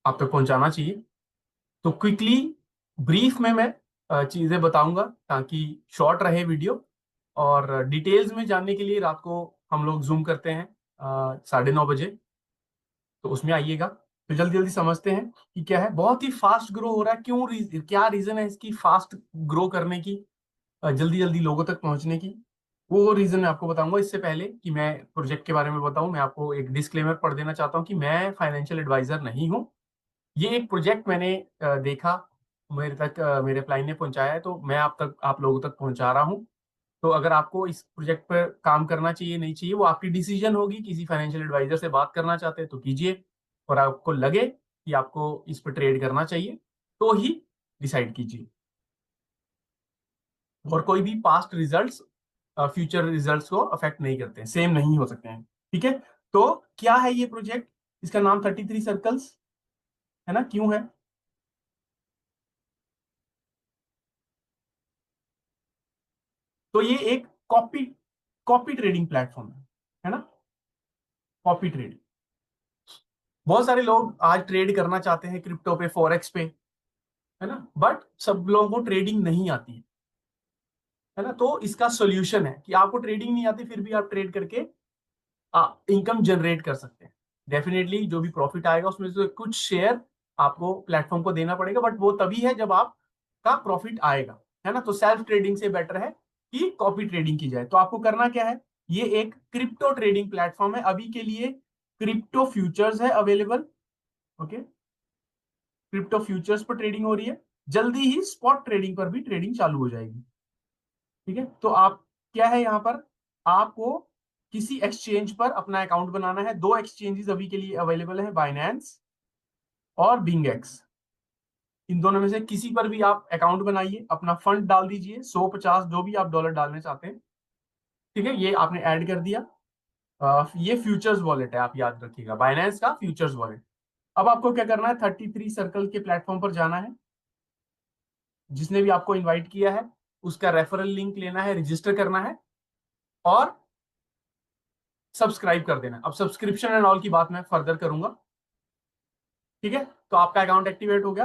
आप तक पहुंचाना चाहिए। तो क्विकली ब्रीफ में मैं चीजें बताऊंगा ताकि शॉर्ट रहे वीडियो। और डिटेल्स में जानने के लिए रात को हम लोग जूम करते हैं 9:30 बजे। तो उसमें आइएगा। तो जल्दी जल्दी समझते हैं कि क्या है। बहुत ही फास्ट ग्रो हो रहा है, क्यों क्या रीजन है इसकी फास्ट ग्रो करने की, जल्दी जल्दी लोगों तक पहुंचने की। वो रीजन मैं आपको बताऊंगा। इससे पहले कि मैं प्रोजेक्ट के बारे में बताऊं, मैं आपको एक डिस्क्लेमर पढ़ देना चाहता हूं कि मैं फाइनेंशियल एडवाइजर नहीं हूं। ये एक प्रोजेक्ट मैंने देखा, मेरे तक मेरे क्लाइंट ने पहुंचाया है, तो मैं आप लोगों तक पहुंचा रहा हूं। तो अगर आपको इस प्रोजेक्ट पर काम करना चाहिए नहीं चाहिए, वो आपकी डिसीजन होगी। किसी फाइनेंशियल एडवाइजर से बात करना चाहते हैं तो कीजिए, और आपको लगे कि आपको इस पर ट्रेड करना चाहिए तो ही डिसाइड कीजिए। और कोई भी पास्ट रिजल्ट्स फ्यूचर रिजल्ट्स को अफेक्ट नहीं करते हैं, सेम नहीं हो सकते हैं। ठीक है। तो क्या है ये प्रोजेक्ट? इसका नाम 33 सर्कल्स है ना। क्यों है? तो ये एक कॉपी कॉपी ट्रेडिंग प्लेटफॉर्म है ना। Copy trading. बहुत सारे लोग आज ट्रेड करना चाहते हैं क्रिप्टो पे, फॉरेक्स पे, है ना, बट सब लोगों को ट्रेडिंग नहीं आती है ना। तो इसका सोल्यूशन है कि आपको ट्रेडिंग नहीं आती फिर भी आप ट्रेड करके इनकम जनरेट कर सकते हैं। डेफिनेटली जो भी प्रॉफिट आएगा उसमें से कुछ शेयर आपको प्लेटफॉर्म को देना पड़ेगा, बट वो तभी है जब आपका प्रॉफिट आएगा, है ना। तो सेल्फ ट्रेडिंग से बेटर है कि कॉपी ट्रेडिंग की जाए। तो आपको करना क्या है? ये एक क्रिप्टो ट्रेडिंग प्लेटफॉर्म है। अभी के लिए क्रिप्टो फ्यूचर्स है अवेलेबल। ओके। क्रिप्टो फ्यूचर्स पर ट्रेडिंग हो रही है। जल्दी ही स्पॉट ट्रेडिंग पर भी ट्रेडिंग चालू हो जाएगी। ठीक है। तो आप क्या है यहाँ पर, आपको किसी एक्सचेंज पर अपना अकाउंट बनाना है। दो एक्सचेंजेस अभी के लिए अवेलेबल है, बाइनेंस और बिंगेक्स। इन दोनों में से किसी पर भी आप अकाउंट बनाइए, अपना फंड डाल दीजिए, 150 जो भी आप डॉलर डालने चाहते हैं। ठीक है। ये आपने ऐड कर दिया। ये फ्यूचर्स वॉलेट है, आप याद रखिएगा, बाइनेंस का फ्यूचर्स वॉलेट। अब आपको क्या करना है? 33 सर्कल के प्लेटफॉर्म पर जाना है। जिसने भी आपको इनवाइट किया है उसका रेफरल लिंक लेना है, रजिस्टर करना है और सब्सक्राइब कर देना। अब सब्सक्रिप्शन एंड ऑल की बात मैं फर्दर करूंगा। ठीक है। तो आपका अकाउंट एक्टिवेट हो गया।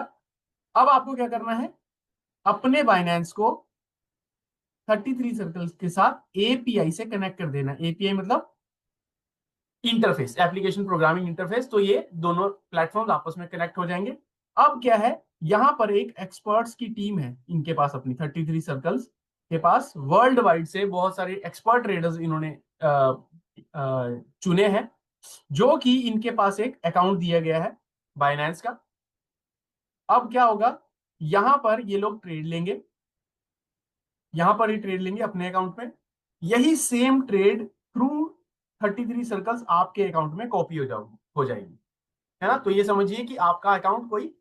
अब आपको क्या करना है? अपने बाइनेंस को 33 सर्कल्स के साथ एपीआई से कनेक्ट कर देना। एपीआई मतलब इंटरफेस, एप्लीकेशन प्रोग्रामिंग इंटरफेस। तो ये दोनों प्लेटफॉर्म आपस में कनेक्ट हो जाएंगे। अब क्या है, यहां पर एक एक्सपर्ट्स की टीम है इनके पास, अपनी 33 सर्कल्स के पास वर्ल्ड वाइड से बहुत सारे एक्सपर्ट ट्रेडर्स इन्होंने चुने हैं, जो कि इनके पास एक अकाउंट दिया गया है बाइनेंस का। अब क्या होगा, यहां पर ये लोग ट्रेड लेंगे, यहां पर ही ट्रेड लेंगे अपने अकाउंट में। यही सेम ट्रेड थ्रू 33 सर्कल्स आपके अकाउंट में कॉपी हो जाएगी, है ना। तो ये समझिए कि आपका अकाउंट कोई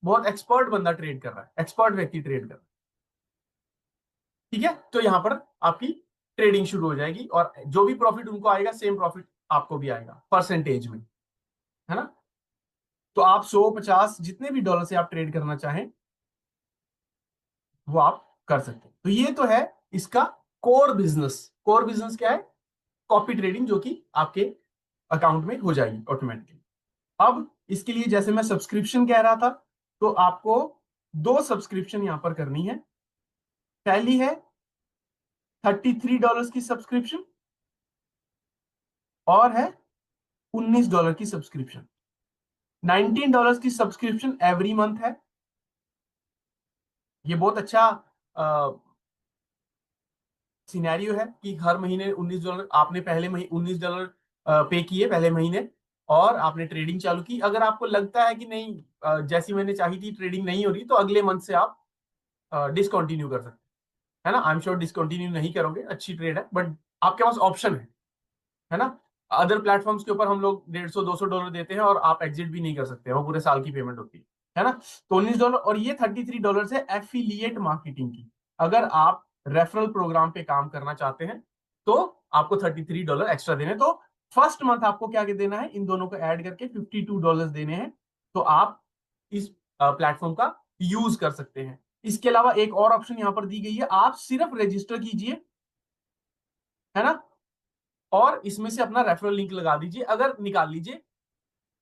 बहुत एक्सपर्ट बंदा ट्रेड कर रहा है, एक्सपर्ट व्यक्ति ट्रेड कर रहा है। ठीक है। तो यहां पर आपकी ट्रेडिंग शुरू हो जाएगी और जो भी प्रॉफिट उनको आएगा सेम प्रॉफिट आपको भी आएगा परसेंटेज में, है ना। तो आप 100, 50 जितने भी डॉलर से आप ट्रेड करना चाहें वो आप कर सकते हैं। तो ये तो है इसका कोर बिजनेस। कोर बिजनेस क्या है? कॉपी ट्रेडिंग, जो कि आपके अकाउंट में हो जाएगी ऑटोमेटिकली। अब इसके लिए जैसे मैं सब्सक्रिप्शन कह रहा था, तो आपको दो सब्सक्रिप्शन यहां पर करनी है। पहली है $33 की सब्सक्रिप्शन और है $19 की सब्सक्रिप्शन। $19 की सब्सक्रिप्शन एवरी मंथ है। ये बहुत अच्छा सिनेरियो है कि हर महीने $19 आपने पहले महीने $19 पे किए पहले महीने, और आपने ट्रेडिंग चालू की। अगर आपको लगता है कि नहीं जैसी मैंने चाही थी ट्रेडिंग नहीं हो रही, तो अगले मंथ से आप डिसकंटिन्यू कर सकते हैं, है ना। आई एम श्योर डिसकंटिन्यू नहीं करोगे, अच्छी ट्रेड है, बट आपके पास ऑप्शन है ना। अदर प्लेटफॉर्म्स के ऊपर हम लोग $150-200 देते हैं और आप एग्जिट भी नहीं कर सकते, वो पूरे साल की पेमेंट होती है ना। तो $19 और ये $33 है एफिलिएट मार्केटिंग की। अगर आप रेफरल प्रोग्राम पे काम करना चाहते हैं तो आपको $33 एक्स्ट्रा देने। तो फर्स्ट मंथ आपको क्या देना है, इन दोनों को ऐड करके $52 देने हैं। तो आप इस प्लेटफॉर्म का यूज कर सकते हैं। इसके अलावा एक और ऑप्शन यहां पर दी गई है, आप सिर्फ रजिस्टर कीजिए, है ना, और इसमें से अपना रेफरल लिंक लगा दीजिए, अगर निकाल लीजिए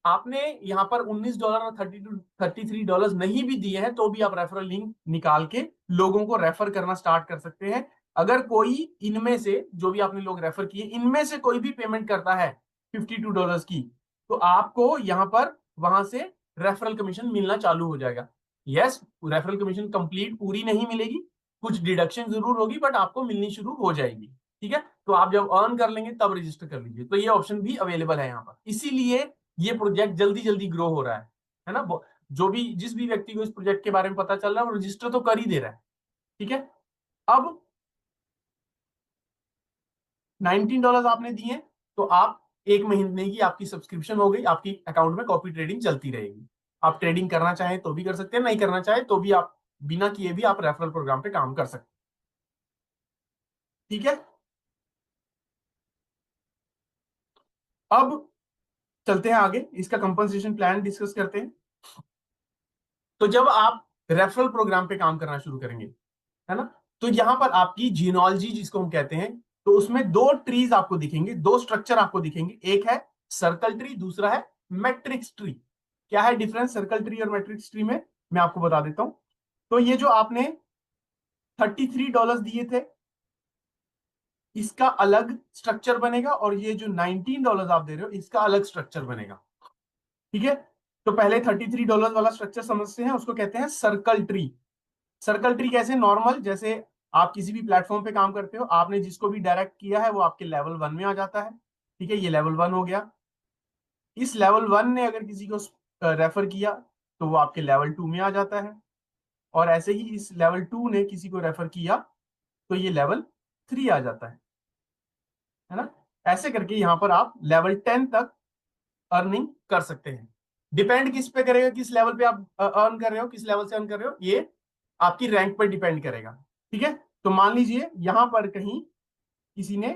आपने यहाँ पर $19 और $33 नहीं भी दिए हैं तो भी आप रेफरल लिंक निकाल के लोगों को रेफर करना स्टार्ट कर सकते हैं। अगर कोई इनमें से, जो भी आपने लोग रेफर किए, इनमें से कोई भी पेमेंट करता है $52 की, तो आपको यहाँ पर वहां से रेफरल कमीशन मिलना चालू हो जाएगा। यस, रेफरल कमीशन कंप्लीट पूरी नहीं मिलेगी, कुछ डिडक्शन जरूर होगी, बट आपको मिलनी शुरू हो जाएगी। ठीक है, तो आप जब अर्न कर लेंगे तब रजिस्टर कर लीजिए। तो ये ऑप्शन भी अवेलेबल है यहाँ पर, इसीलिए ये प्रोजेक्ट जल्दी जल्दी ग्रो हो रहा है ना। जो भी, जिस भी व्यक्ति को इस प्रोजेक्ट के बारे में पता चल रहा है वो रजिस्टर तो कर ही दे रहा है। ठीक है, अब $19 आपने दिए तो आप एक महीने की आपकी सब्सक्रिप्शन हो गई, आपकी अकाउंट में कॉपी ट्रेडिंग चलती रहेगी। आप ट्रेडिंग करना चाहें तो भी कर सकते हैं, नहीं करना चाहे तो भी आप बिना किए भी आप रेफरल प्रोग्राम पे काम कर सकते हैं। ठीक है, अब चलते हैं आगे, इसका कंपनसेशन प्लान डिस्कस करते हैं। तो जब आप रेफरल प्रोग्राम पे काम करना शुरू करेंगे, है ना, तो यहां पर आपकी जीनोलॉजी जिसको हम कहते हैं, तो उसमें दो ट्रीज आपको दिखेंगे, दो स्ट्रक्चर आपको दिखेंगे। एक है सर्कल ट्री, दूसरा है मैट्रिक्स ट्री। क्या है डिफरेंस सर्कल ट्री और मैट्रिक्स ट्री में, मैं आपको बता देता हूं। तो ये जो आपने $33 दिए थे, इसका अलग स्ट्रक्चर बनेगा, और ये जो $19 आप दे रहे हो इसका अलग स्ट्रक्चर बनेगा। ठीक है, तो पहले $33 वाला स्ट्रक्चर समझते हैं, उसको कहते हैं सर्कल ट्री। सर्कल ट्री कैसे, नॉर्मल जैसे आप किसी भी प्लेटफॉर्म पे काम करते हो, आपने जिसको भी डायरेक्ट किया है वो आपके लेवल 1 में आ जाता है। ठीक है, ये लेवल 1 हो गया। इस लेवल 1 ने अगर किसी को रेफर किया तो वो आपके लेवल 2 में आ जाता है, और ऐसे ही इस लेवल 2 ने किसी को रेफर किया तो ये लेवल 3 आ जाता है ना। ऐसे करके यहाँ पर आप लेवल 10 तक अर्निंग कर सकते हैं। डिपेंड किस पे करेगा, किस लेवल पे आप अर्न कर रहे हो, किस लेवल से अर्न कर रहे हो, ये आपकी रैंक पर डिपेंड करेगा। ठीक है, तो मान लीजिए यहां पर कहीं किसी ने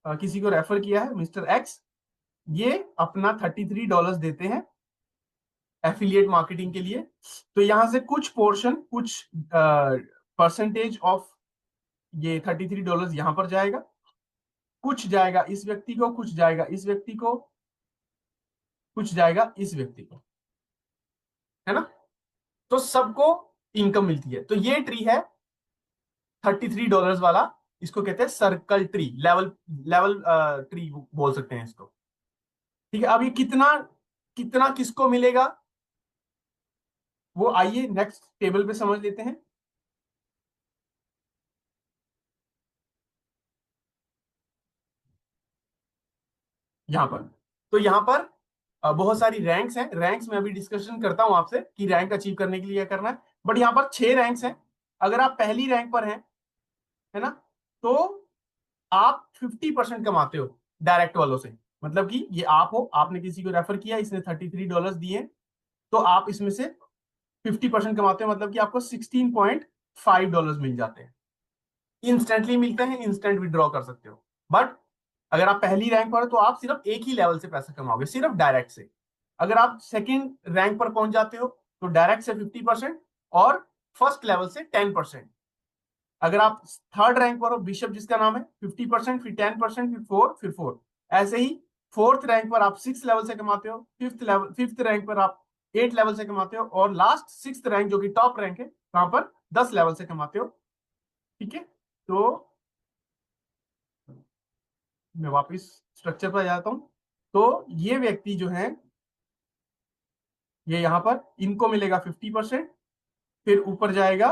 किसी को रेफर किया है, मिस्टर एक्स, ये अपना $33 देते हैं एफिलिएट मार्केटिंग के लिए। तो यहां से कुछ पोर्शन, कुछ परसेंटेज ऑफ ये $33 यहां पर जाएगा, कुछ जाएगा इस व्यक्ति को, कुछ जाएगा इस व्यक्ति को, कुछ जाएगा इस व्यक्ति को, है ना। तो सबको इनकम मिलती है। तो ये ट्री है $33 वाला, इसको कहते हैं circle tree, level level tree बोल सकते हैं इसको। ठीक है, अब ये कितना कितना किसको मिलेगा वो आइए नेक्स्ट टेबल पे समझ लेते हैं। यहां पर, तो यहां पर बहुत सारी रैंक्स हैं। रैंक्स में अभी डिस्कशन करता हूं आपसे कि रैंक अचीव करने के लिए क्या करना है, बट यहां पर 6 रैंक्स हैं। अगर आप पहली रैंक पर हैं, है ना, तो आप 50% कमाते हो डायरेक्ट वालों से। मतलब कि ये आप हो, आपने किसी को रेफर किया, इसने $33 दिए, तो आप इसमें से 50% कमाते हो, मतलब कि आपको $16.5 मिल जाते हैं। इंस्टेंटली मिलते हैं, इंस्टेंट विड्रॉ कर सकते हो। बट अगर आप पहली रैंक पर हो तो आप सिर्फ एक ही लेवल से पैसा कमाओगे, सिर्फ डायरेक्ट से। अगर आप सेकंड रैंक पर पहुंच जाते हो तो डायरेक्ट से 50% और फर्स्ट लेवल से 10%। अगर आप थर्ड रैंक पर हो, बिशप जिसका नाम है, 50%, फिर 10%, फिर 4, फिर 4। ऐसे ही फोर्थ रैंक पर आप 6 लेवल से कमाते हो, फिफ्थ रैंक पर आप 8 लेवल से कमाते हो, और लास्ट 6th रैंक जो कि टॉप रैंक है, वहां पर 10 लेवल से कमाते हो। ठीक है, तो मैं वापस स्ट्रक्चर पर जाता हूं। तो ये व्यक्ति जो है, ये यहां पर इनको मिलेगा 50%, फिर ऊपर जाएगा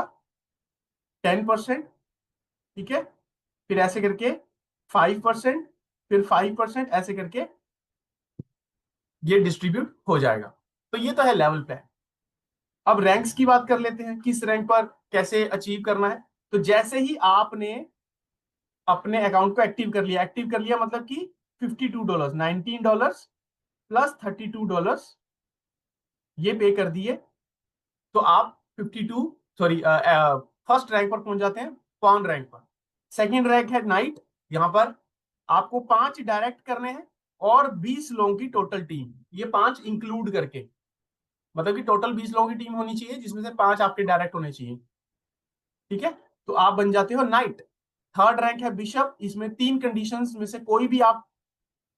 10%। ठीक है, फिर ऐसे करके 5%, फिर 5%, ऐसे करके ये डिस्ट्रीब्यूट हो जाएगा। तो ये तो है लेवल पे। अब रैंक्स की बात कर लेते हैं, किस रैंक पर कैसे अचीव करना है। तो जैसे ही आपने अपने अकाउंट को एक्टिव कर लिया मतलब कि $52, $19 प्लस $32 ये पे कर दिए, तो आप 52, सॉरी, फर्स्ट रैंक पर पहुंच जाते हैं, पाउंड रैंक पर। सेकंड रैंक है नाइट, यहां पर आपको 5 डायरेक्ट करने हैं और 20 लोगों की टोटल टीम, ये 5 इंक्लूड करके, मतलब कि टोटल 20 लोगों की टीम होनी चाहिए जिसमें से 5 आपके डायरेक्ट होने चाहिए। ठीक है, तो आप बन जाते हो नाइट। थर्ड रैंक है बिशप, इसमें 3 कंडीशंस में से कोई भी आप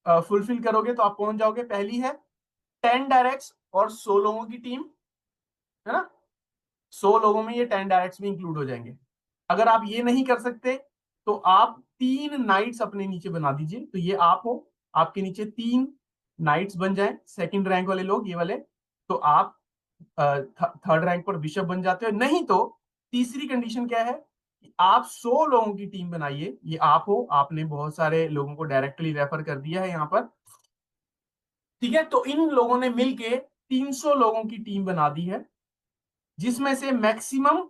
फुलफिल करोगे तो आप पहुंच जाओगे। पहली है 10 डायरेक्ट्स और 100 लोगों की टीम, है ना। 100 लोगों में ये 10 डायरेक्ट्स भी इंक्लूड हो जाएंगे। अगर आप ये नहीं कर सकते तो आप 3 नाइट्स अपने नीचे बना दीजिए। तो ये आप हो, आपके नीचे 3 नाइट्स बन जाए, सेकंड रैंक वाले लोग ये वाले, तो आप थर्ड रैंक पर बिशप बन जाते हो। नहीं तो तीसरी कंडीशन क्या है कि आप 100 लोगों की टीम बनाइए। ये आप हो, आपने बहुत सारे लोगों को डायरेक्टली रेफर कर दिया है यहाँ पर, ठीक है। तो इन लोगों ने मिलके 300 लोगों की टीम बना दी है, जिसमें से मैक्सिमम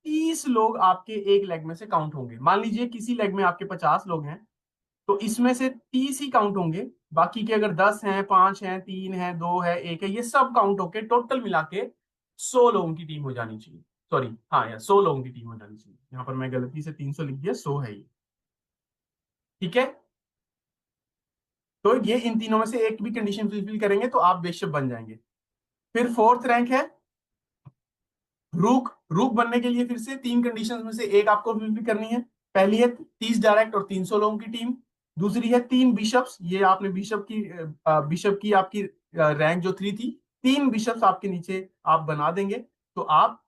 30 लोग आपके एक लेग में से काउंट होंगे। मान लीजिए किसी लेग में आपके 50 लोग हैं, तो इसमें से 30 ही काउंट होंगे। बाकी के अगर 10 हैं, 5 हैं, 3 हैं, 2 है, 1 है, ये सब काउंट होके टोटल मिला के 100 लोगों की टीम हो जानी चाहिए। सॉरी, हाँ यार, 100 लोगों की टीम हो जानी चाहिए। यहाँ पर मैं गलती से 300 लिख दिया, 100 है ये, ठीक है। तो ये इन तीनों में से एक भी कंडीशन फुलफिल करेंगे तो आप बिशप बन जाएंगे। फिर फोर्थ रैंक है रूक। रूक बनने के लिए फिर से 3 कंडीशंस में से एक आपको फुलफिल करनी है। पहली है 30 डायरेक्ट और 300 लोगों की टीम। दूसरी है 3 बिशप्स, ये आपने बिशप की आपकी रैंक जो 3 थी, 3 बिशप्स आपके नीचे आप बना देंगे तो आप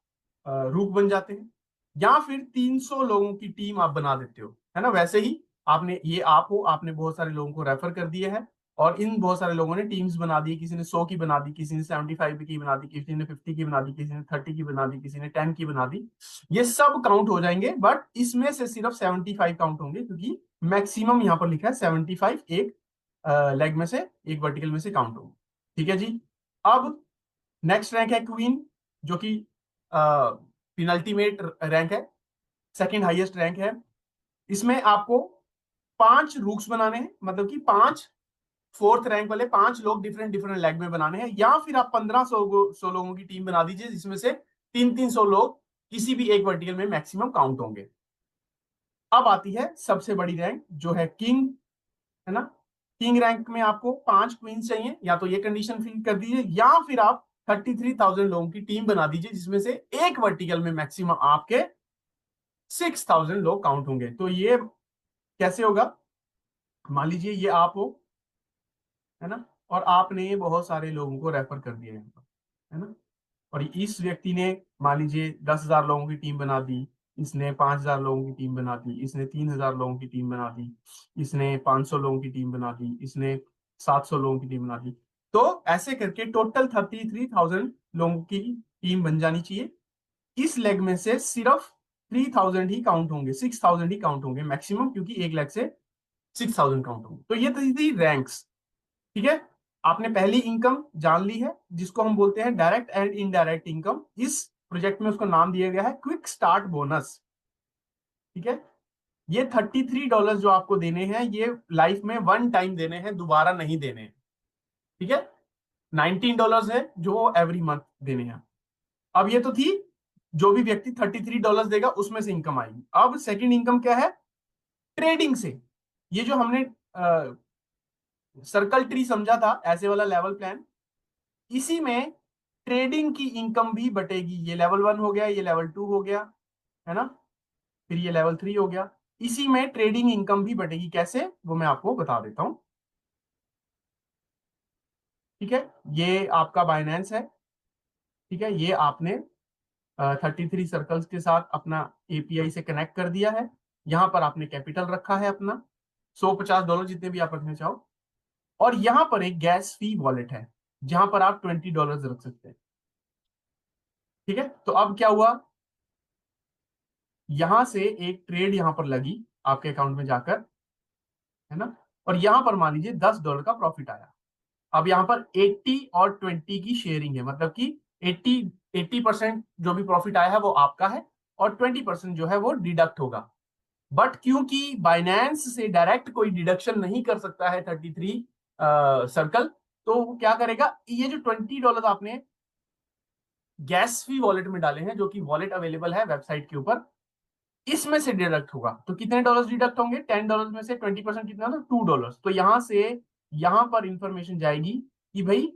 रूक बन जाते हैं। या फिर 300 लोगों की टीम आप बना देते हो, है ना। वैसे ही आपने, ये आप हो, आपने बहुत सारे लोगों को रेफर कर दिया है और इन बहुत सारे लोगों ने टीम्स बना दी। किसी ने 100 की बना दी, किसी ने 75 की बना दी, किसी ने 50 की बना दी, किसी ने 30 की बना दी, किसी ने 10 की बना दी। ये सब काउंट हो जाएंगे, बट इसमें से सिर्फ 75 काउंट होंगे, क्योंकि मैक्सिमम यहाँ पर लिखा है 75 एक लेग में से, एक वर्टिकल में से काउंट होंगे, ठीक है जी। अब नेक्स्ट रैंक है क्वीन, जो कि पिनल्टीमेट रैंक है, सेकंड हाईएस्ट रैंक है। इसमें आपको 5 रूक्स बनाने हैं, मतलब कि 5 फोर्थ रैंक वाले 5 लोग डिफरेंट डिफरेंट लेग में बनाने हैं। या फिर आप 1500 लोगों की टीम बना दीजिए, जिसमें से 300 लोग किसी भी एक वर्टिकल में मैक्सिमम काउंट होंगे। अब आती है सबसे बड़ी रैंक, जो है किंग, है ना। किंग रैंक में आपको 5 क्वींस चाहिए। या तो ये कंडीशन फिल कर दीजिए, या फिर आप 33,000 लोगों की टीम बना दीजिए, जिसमें से एक वर्टिकल में मैक्सिमम आपके 6,000 लोग काउंट होंगे। तो ये कैसे होगा? मान लीजिए ये आप हो, है ना, और आपने बहुत सारे लोगों को रेफर कर दिया यहाँ पर, है ना। और इस व्यक्ति ने मान लीजिए 10,000 लोगों की टीम बना दी, इसने 5,000 लोगों की टीम बना दी, इसने 3,000 लोगों की टीम बना दी, इसने 500 लोगों की टीम बना दी, इसने 700 लोगों की टीम बना दी। तो ऐसे करके टोटल 33,000 लोगों की टीम बन जानी चाहिए। इस लेग में से सिर्फ 3,000 ही काउंट होंगे, 6,000 ही काउंट होंगे मैक्सिमम, क्योंकि एक लेग से 6,000 काउंट होंगे। तो ये थी रैंक्स, ठीक है। आपने पहली इनकम जान ली है, जिसको हम बोलते हैं डायरेक्ट एंड इनडायरेक्ट इनकम। इस प्रोजेक्ट में उसको नाम दिया गया है क्विक स्टार्ट बोनस, ठीक है। ये $33 जो आपको देने हैं, ये लाइफ में वन टाइम देने हैं, दोबारा नहीं देने हैं, ठीक है। $19 है जो एवरी मंथ देने हैं। अब ये तो थी, जो भी व्यक्ति $33 देगा उसमें से इनकम आएगी। अब सेकेंड इनकम क्या है? ट्रेडिंग से। ये जो हमने सर्कल ट्री समझा था, ऐसे वाला लेवल प्लान, इसी में ट्रेडिंग की इनकम भी बटेगी। ये लेवल 1 हो गया, ये लेवल 2 हो गया, है ना, फिर ये लेवल 3 हो गया। इसी में ट्रेडिंग इनकम भी बटेगी। कैसे, वो मैं आपको बता देता हूं, ठीक है। ये आपका बाइनेंस है, ठीक है। ये आपने 33 सर्कल्स के साथ अपना एपीआई से कनेक्ट कर दिया है। यहां पर आपने कैपिटल रखा है अपना, $150 जितने भी आप रखना चाहो। और यहां पर एक गैस फी वॉलेट है, जहां पर आप $20 रख सकते हैं, ठीक है। तो अब क्या हुआ, यहां से एक ट्रेड यहां पर लगी आपके अकाउंट में जाकर, है ना। और यहां पर मान लीजिए $10 का प्रॉफिट आया। अब यहां पर 80 और 20 की शेयरिंग है, मतलब कि 80% जो भी प्रॉफिट आया है वो आपका है, और 20% जो है वो डिडक्ट होगा। बट क्योंकि बाइनेंस से डायरेक्ट कोई डिडक्शन नहीं कर सकता है 33 सर्कल, तो वो क्या करेगा, ये जो $20 आपने गैस फी वॉलेट में डाले हैं, जो कि वॉलेट अवेलेबल है वेबसाइट के ऊपर, इसमें से डिडक्ट होगा। तो कितने डॉलर डिडक्ट होंगे? $10 में से 20% कितना, तो $2। तो यहां से यहां पर इंफॉर्मेशन जाएगी कि भाई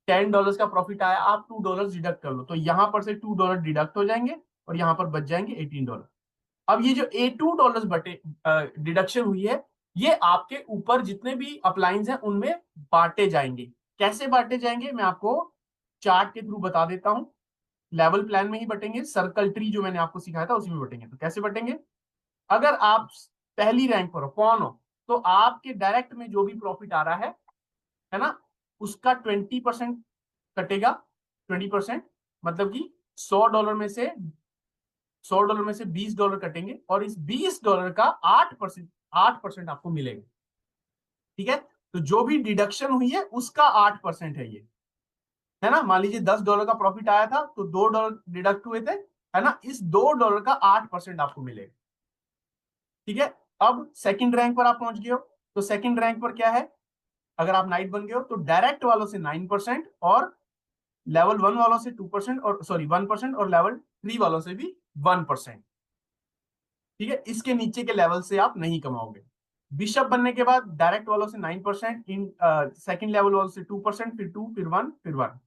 $10 का प्रॉफिट आया, आप $2 डिडक्ट कर लो। तो यहां पर से $2 डिडक्ट हो जाएंगे और यहां पर बच जाएंगे $18। अब ये जो $2 बटे डिडक्शन हुई है, ये आपके ऊपर जितने भी अपलाइंस हैं उनमें बांटे जाएंगे। कैसे बांटे जाएंगे मैं आपको चार्ट के थ्रू बता देता हूं। लेवल प्लान में ही बटेंगे, सर्कल ट्री जो मैंने आपको सिखाया था उसी में बटेंगे। तो कैसे बटेंगे, अगर आप पहली रैंक पर हो, पॉन हो, तो आपके डायरेक्ट में जो भी प्रॉफिट आ रहा है ना, उसका 20% कटेगा। 20%, मतलब कि $100 में से $20 कटेंगे, और इस $20 का 8%, 8% आपको मिलेगा। ठीक है, तो जो भी डिडक्शन हुई है उसका 8% है ये, है ना। मान लीजिए $10 का प्रॉफिट आया था तो $2 डिडक्ट हुए थे, है ना। इस $2 का 8% आपको मिलेगा। ठीक है, अब सेकंड रैंक पर आप पहुंच गए हो, तो सेकंड रैंक पर क्या है, अगर आप नाइट बन गए हो तो डायरेक्ट वालों से 9%, और लेवल 1 वालों से 2%, और सॉरी 1%, और लेवल 3 वालों से भी 1%। ठीक है, इसके नीचे के लेवल से आप नहीं कमाओगे। बिशप बनने के बाद डायरेक्ट वालों से 9%, इन सेकंड लेवल वालों से 2%, फिर 2, फिर 1, फिर 1।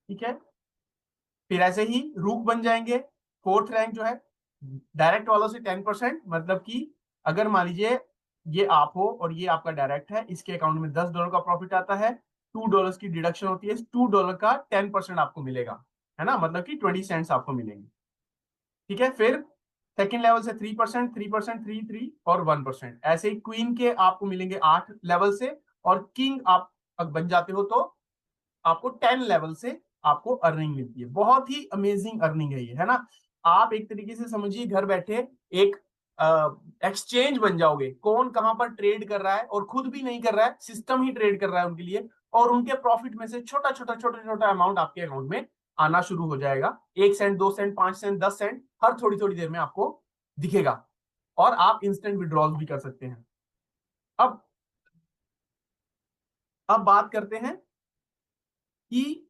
ठीक है, फिर ऐसे ही रूक बन जाएंगे, फोर्थ रैंक जो है, डायरेक्ट वालों से 10%, मतलब कि अगर मान लीजिए ये आप हो और ये आपका डायरेक्ट है, इसके अकाउंट में $10 का प्रॉफिट आता है, $2 की डिडक्शन होती है, $2 का 10% आपको मिलेगा, है ना, मतलब कि 20 सेंट्स आपको मिलेंगे। ठीक है, फिर सेकेंड लेवल से 3%, 3%, 3 और 1%। ऐसे ही क्वीन के आपको मिलेंगे 8 लेवल से, और किंग आप बन जाते हो तो आपको 10 लेवल से आपको अर्निंग मिलती है। बहुत ही अमेजिंग अर्निंग है ये, है ना। आप एक तरीके से समझिए घर बैठे एक एक्सचेंज बन जाओगे, कौन कहां पर ट्रेड कर रहा है, और खुद भी नहीं कर रहा है, सिस्टम ही ट्रेड कर रहा है उनके लिए, और उनके प्रॉफिट में से छोटा छोटा छोटा छोटा अमाउंट आपके अकाउंट में आना शुरू हो जाएगा। 1 सेंट, 2 सेंट, 5 सेंट, 10 सेंट, हर थोड़ी थोड़ी देर में आपको दिखेगा, और आप इंस्टेंट विड्रॉल भी कर सकते हैं। अब अब बात करते हैं कि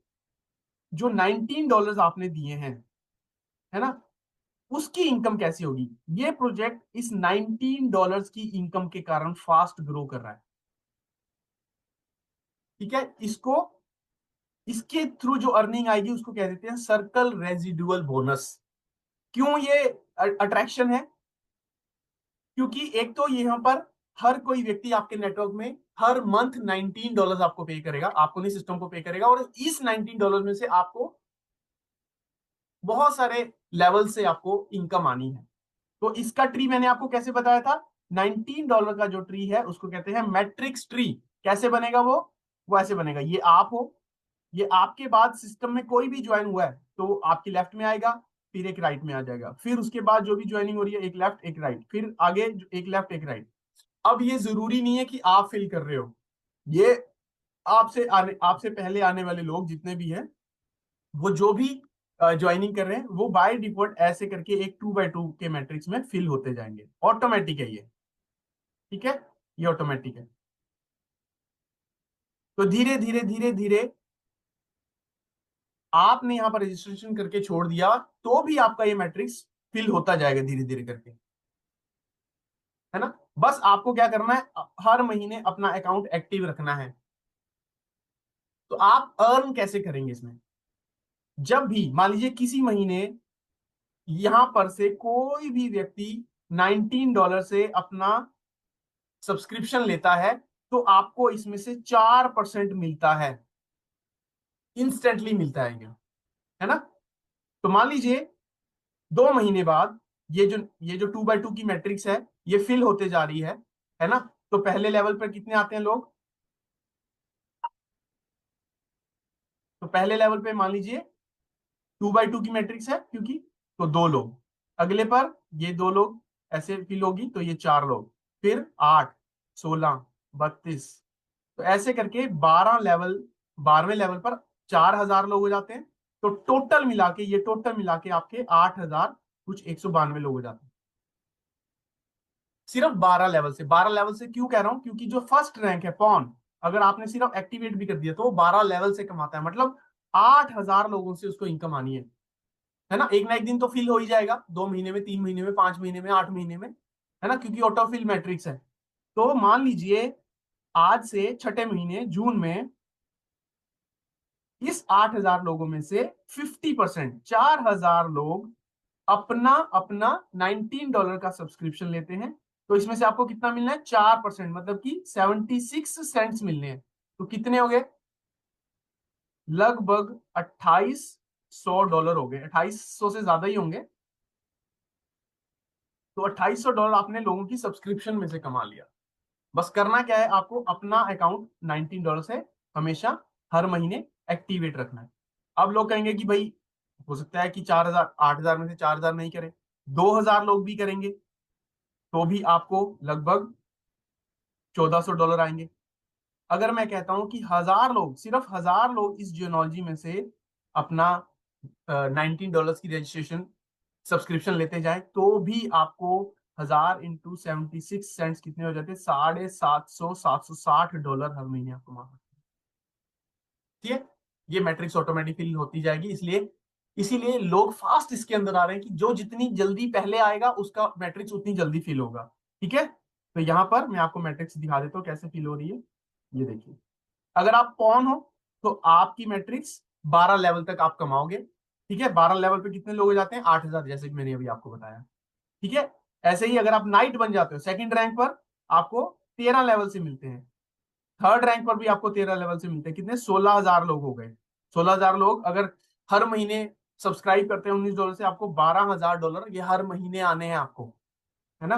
जो $19 आपने दिए हैं, है ना, उसकी इनकम कैसी होगी। ये प्रोजेक्ट इस $19 की इनकम के कारण फास्ट ग्रो कर रहा है। ठीक है, इसके थ्रू जो अर्निंग आएगी उसको कह देते हैं सर्कल रेजिडुअल बोनस। क्यों ये अट्रैक्शन है, क्योंकि एक तो यहां पर हर कोई व्यक्ति आपके नेटवर्क में हर मंथ $19 आपको पे करेगा, आपको नहीं सिस्टम को पे करेगा, और इस $19 में से आपको बहुत सारे लेवल से आपको इनकम आनी है। तो इसका ट्री मैंने आपको कैसे बताया था, $19 का जो ट्री है उसको कहते हैं मैट्रिक्स ट्री। कैसे बनेगा वो ऐसे बनेगा, ये आप हो, ये आपके बाद सिस्टम में कोई भी ज्वाइन हुआ है तो आपके लेफ्ट में आएगा, फिर एक राइट में आ जाएगा, फिर उसके बाद जो भी ज्वाइनिंग हो रही है एक लेफ्ट एक राइट, फिर आगे एक लेफ्ट एक राइट। अब ये जरूरी नहीं है कि आप फिल कर रहे हो, ये आपसे पहले आने वाले लोग जितने भी हैं, वो जो भी ज्वाइनिंग कर रहे हैं, वो बाय डिफॉल्ट ऐसे करके एक 2x2 के मैट्रिक्स में फिल होते जाएंगे। ऑटोमेटिक है ये। ठीक है, ये ऑटोमेटिक है। तो धीरे धीरे धीरे धीरे आपने यहां पर रजिस्ट्रेशन करके छोड़ दिया तो भी आपका ये मैट्रिक्स फिल होता जाएगा धीरे धीरे करके, है ना। बस आपको क्या करना है, हर महीने अपना अकाउंट एक्टिव रखना है। तो आप अर्न कैसे करेंगे इसमें, जब भी मान लीजिए किसी महीने यहां पर से कोई भी व्यक्ति $19 से अपना सब्सक्रिप्शन लेता है, तो आपको इसमें से 4% मिलता है, इंस्टेंटली मिलता है ना। तो मान लीजिए 2 महीने बाद ये जो 2x2 की मैट्रिक्स है ये फिल होते जा रही है ना। तो पहले लेवल पर कितने आते हैं लोग, तो पहले लेवल पे मान लीजिए 2x2 की मैट्रिक्स है क्योंकि, तो 2 लोग, अगले पर ये 2 लोग, ऐसे फिल होगी तो ये 4 लोग, फिर 8, 16, 32, तो ऐसे करके 12 लेवल, 12वें लेवल पर 4,000 लोग हो जाते हैं। तो टोटल मिला के आपके 8,000 कुछ 192 लोग हो जाते हैं, सिर्फ 12 लेवल से। 12 लेवल से क्यों कह रहा हूं, क्योंकि जो फर्स्ट रैंक है पॉन, अगर आपने सिर्फ एक्टिवेट भी कर दिया तो वो 12 लेवल से कमाता है, मतलब 8,000 लोगों से उसको इनकम आनी है ना। एक ना एक दिन तो फिल हो ही जाएगा, 2 महीने में, 3 महीने में, 5 महीने में, 8 महीने में, है ना, क्योंकि ऑटोफिल मैट्रिक्स है। तो मान लीजिए आज से छठे महीने जून में इस 8,000 लोगों में से 50%, 4,000 लोग अपना अपना $19 का सब्सक्रिप्शन लेते हैं। तो इसमें से आपको कितना मिलना है, 4%, मतलब कि 76 सेंट्स मिलने हैं। तो कितने हो गए? लगभग $2800 हो गए, 2800 से ज्यादा ही होंगे। तो $2800 आपने लोगों की सब्सक्रिप्शन में से कमा लिया। बस करना क्या है, आपको अपना अकाउंट $19 से हमेशा हर महीने एक्टिवेट रखना है। अब लोग कहेंगे कि भाई हो सकता है कि 4000 8000 में से 4000 नहीं करें, 2000 लोग भी करेंगे तो भी आपको लगभग $1400 आएंगे। अगर मैं कहता हूं कि 1000 लोग, सिर्फ 1000 लोग इस जियोलॉजी में से अपना $19 की रजिस्ट्रेशन सब्सक्रिप्शन लेते जाए, तो भी आपको 1000 × 76 सेंट्स कितने हो जाते हैं? $760 हर महीने आपको कमा। ठीक है, ये मैट्रिक्स ऑटोमेटिकली होती जाएगी। इसलिए इसीलिए लोग फास्ट इसके अंदर आ रहे हैं कि जो जितनी जल्दी पहले आएगा उसका मैट्रिक्स उतनी जल्दी फिल होगा। ठीक है, तो यहां पर मैं आपको मैट्रिक्स दिखा देता हूँ कैसे फिल हो रही है। ये देखिए, अगर आप पॉन हो तो आपकी मैट्रिक्स 12 लेवल तक आप कमाओगे। ठीक है, 12 लेवल पे कितने लोग हो जाते हैं? 8000, जैसे कि मैंने अभी आपको बताया। ठीक है, ऐसे ही अगर आप नाइट बन जाते हो सेकंड रैंक पर, आपको 13 लेवल से मिलते हैं। थर्ड रैंक पर भी आपको 13 लेवल से मिलते हैं। कितने? 16,000 लोग हो गए। 16,000 लोग अगर हर महीने सब्सक्राइब करते हैं $19 से, आपको $12,000 ये हर महीने आने हैं आपको, है ना।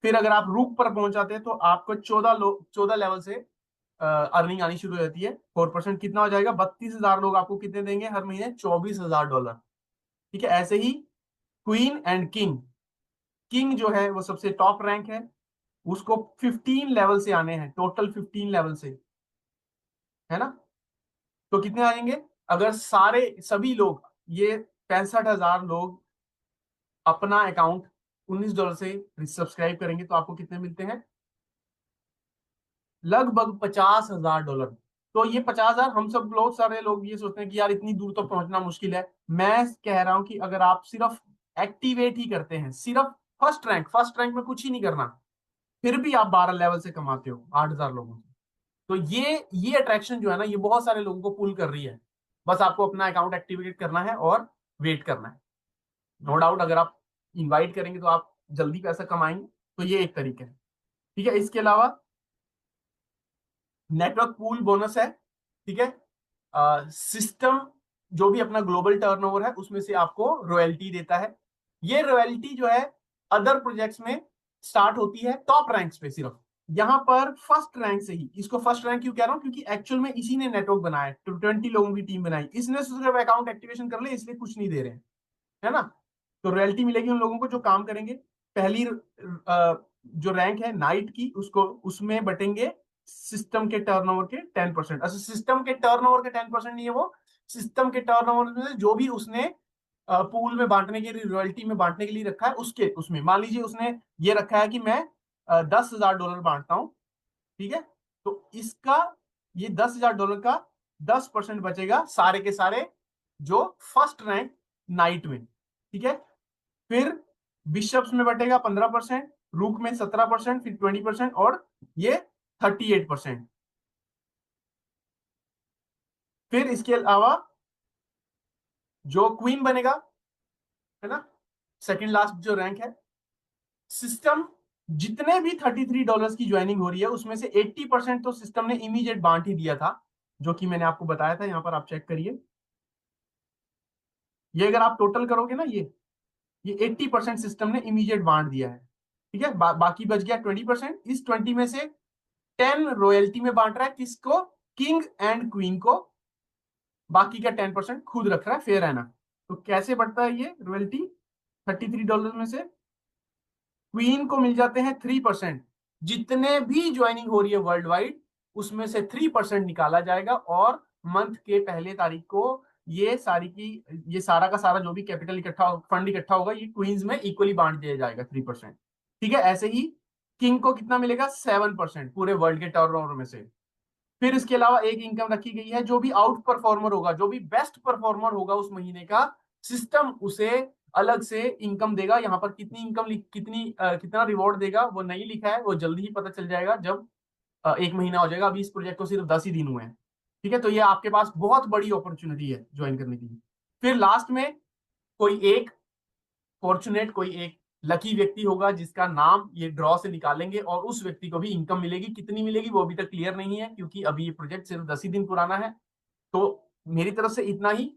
फिर अगर आप रूप पर पहुंच जाते हैं तो आपको 14 लेवल से अर्निंग आनी शुरू हो जाती है। 4% कितना हो जाएगा? 32,000 लोग आपको कितने देंगे हर महीने? $24,000। ठीक है, ऐसे ही क्वीन एंड किंग, किंग जो है वो सबसे टॉप रैंक है, उसको 15 लेवल से आने हैं, टोटल 15 लेवल से, है ना। तो कितने आएंगे? अगर सारे सभी लोग, ये 65,000 लोग अपना अकाउंट $19 से सब्सक्राइब करेंगे तो आपको कितने मिलते हैं? लगभग $50,000। तो ये 50,000, हम सब लोग, सारे लोग ये सोचते हैं कि यार इतनी दूर तो पहुंचना मुश्किल है। मैं कह रहा हूं कि अगर आप सिर्फ एक्टिवेट ही करते हैं, सिर्फ फर्स्ट रैंक में कुछ ही नहीं करना, फिर भी आप 12 लेवल से कमाते हो 8,000 लोगों से। तो ये अट्रैक्शन जो है ना, ये बहुत सारे लोगों को पुल कर रही है। बस आपको अपना अकाउंट एक्टिवेट करना है और वेट करना है। नो डाउट अगर आप इनवाइट करेंगे तो आप जल्दी पैसा कमाएंगे। तो ये एक तरीका है। ठीक है, इसके अलावा नेटवर्क पूल बोनस है। ठीक है, सिस्टम जो भी अपना ग्लोबल टर्नओवर है उसमें से आपको रॉयल्टी देता है। ये रॉयल्टी जो है अदर प्रोजेक्ट्स में स्टार्ट होती है टॉप रैंक्स पे सिर्फ। यहां पर फर्स्ट रैंक से ही, इसको फर्स्ट रैंक क्यों कह रहा हूं? क्योंकि एक्चुअल में इसी ने नेटवर्क बनाया, 20 लोगों की टीम बनाई, इसने सिर्फ अकाउंट एक्टिवेशन कर ले, इसलिए कुछ नहीं दे रहे हैं, है ना। तो रॉयल्टी मिलेगी उन लोगों को जो काम करेंगे। पहली जो रैंक है नाइट की, उसको उसमें बटेंगे सिस्टम के टर्नओवर के 10%। अच्छा, सिस्टम के टर्नओवर के 10% नहीं है वो, सिस्टम के टर्नओवर में जो भी उसने पूल में बांटने के लिए, रॉयल्टी में बांटने के लिए रखा है, उसके उसमें मान लीजिए उसने ये रखा है कि मैं $10,000 बांटता हूं। ठीक है, तो इसका, ये $10,000 का 10% बचेगा सारे के सारे जो फर्स्ट रैंक नाइट में। ठीक है, फिर बिशप्स में बटेगा 15%, रूक में 17%, फिर 20% और ये 38%। फिर इसके अलावा जो क्वीन बनेगा, है ना, सेकंड लास्ट जो रैंक है, सिस्टम जितने भी $33 की ज्वाइनिंग हो रही है उसमें से 80% तो सिस्टम ने इमीडिएट बांट ही दिया था, जो कि मैंने आपको बताया था। यहां पर आप चेक करिए, ये अगर आप टोटल करोगे ना, ये 80% सिस्टम ने इमीडिएट बांट दिया है। ठीक है, बाकी बच गया 20%। इस 20 में से 10 रॉयल्टी में बांट रहा है, किसको? किंग एंड क्वीन को। बाकी का 10% खुद रख रहा है, फेयर है ना। तो कैसे बढ़ता है ये रॉयल्टी? $33 में से क्वीन को मिल जाते हैं 3%। जितने भी ज्वाइनिंग हो रही है वर्ल्ड वाइड, उसमें से 3% निकाला जाएगा और मंथ के पहले तारीख को ये सारा का सारा जो भी कैपिटल इकट्ठा, फंड इकट्ठा होगा, ये क्वींस में इक्वली बांट दिया जाएगा 3%। ठीक है, ऐसे ही किंग को कितना मिलेगा? 7% पूरे वर्ल्ड के टर्नओवर में से। फिर इसके अलावा एक इनकम रखी गई है, जो भी आउट परफॉर्मर होगा, जो भी बेस्ट परफॉर्मर होगा उस महीने का, सिस्टम उसे अलग से इनकम देगा। यहाँ पर कितनी इनकम, कितना रिवॉर्ड देगा वो नहीं लिखा है, वो जल्दी ही पता चल जाएगा जब एक महीना हो जाएगा। अभी इस प्रोजेक्ट को सिर्फ 10 ही दिन हुए हैं। ठीक है, तो ये आपके पास बहुत बड़ी अपॉर्चुनिटी है ज्वाइन करने की। फिर लास्ट में कोई एक फॉर्चुनेट, कोई एक लकी व्यक्ति होगा जिसका नाम ये ड्रॉ से निकालेंगे और उस व्यक्ति को भी इनकम मिलेगी। कितनी मिलेगी वो अभी तक क्लियर नहीं है, क्योंकि अभी ये प्रोजेक्ट सिर्फ 10 ही दिन पुराना है। तो मेरी तरफ से इतना ही।